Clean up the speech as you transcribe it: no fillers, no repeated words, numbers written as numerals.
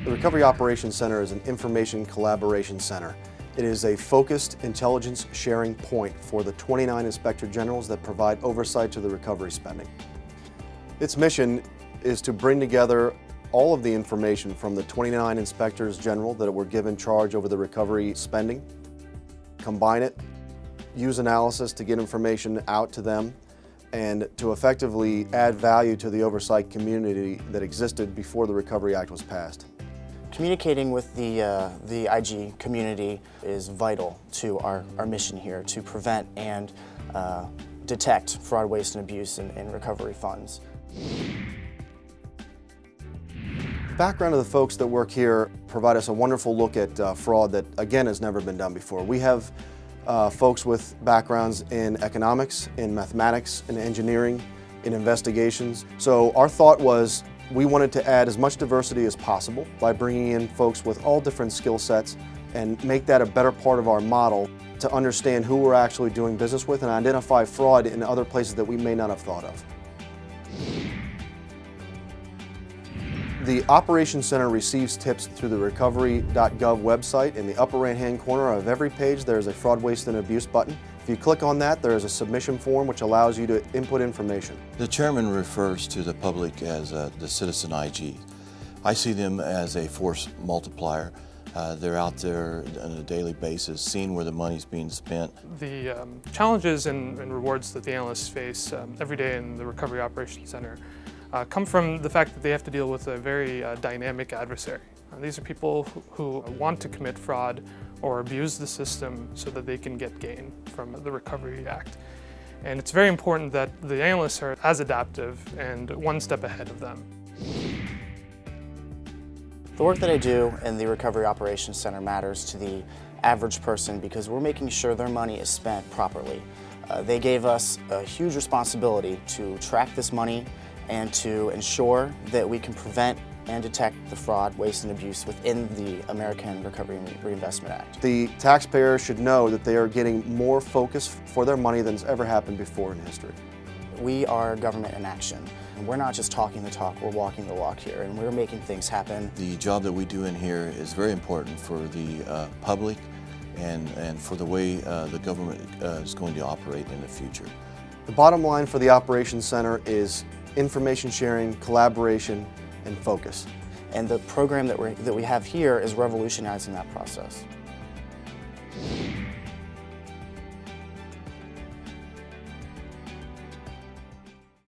The Recovery Operations Center is an information collaboration center. It is a focused intelligence sharing point for the 29 Inspector Generals that provide oversight to the recovery spending. Its mission is to bring together all of the information from the 29 Inspectors General that were given charge over the recovery spending, combine it, use analysis to get information out to them, and to effectively add value to the oversight community that existed before the Recovery Act was passed. Communicating with the IG community is vital to our mission here to prevent and detect fraud, waste, and abuse in recovery funds. Background of the folks that work here provide us a wonderful look at fraud that, again, has never been done before. We have folks with backgrounds in economics, in mathematics, in engineering, in investigations. So our thought was we wanted to add as much diversity as possible by bringing in folks with all different skill sets and make that a better part of our model to understand who we're actually doing business with and identify fraud in other places that we may not have thought of. The Operations Center receives tips through the Recovery.Gov website. In the upper right-hand corner of every page, there is a fraud, waste, and abuse button. If you click on that, there is a submission form which allows you to input information. The chairman refers to the public as the citizen IG. I see them as a force multiplier. They're out there on a daily basis, seeing where the money's being spent. The challenges and rewards that the analysts face every day in the Recovery Operations Center come from the fact that they have to deal with a very dynamic adversary. These are people who want to commit fraud or abuse the system so that they can get gain from the Recovery Act. And it's very important that the analysts are as adaptive and one step ahead of them. The work that I do in the Recovery Operations Center matters to the average person because we're making sure their money is spent properly. They gave us a huge responsibility to track this money and to ensure that we can prevent and detect the fraud, waste, and abuse within the American Recovery and Reinvestment Act. The taxpayer should know that they are getting more focus for their money than has ever happened before in history. We are government in action. We're not just talking the talk, we're walking the walk here, and we're making things happen. The job that we do in here is very important for the public and for the way the government is going to operate in the future. The bottom line for the Operations Center is information sharing, collaboration, and focus. And the program that we have here is revolutionizing that process.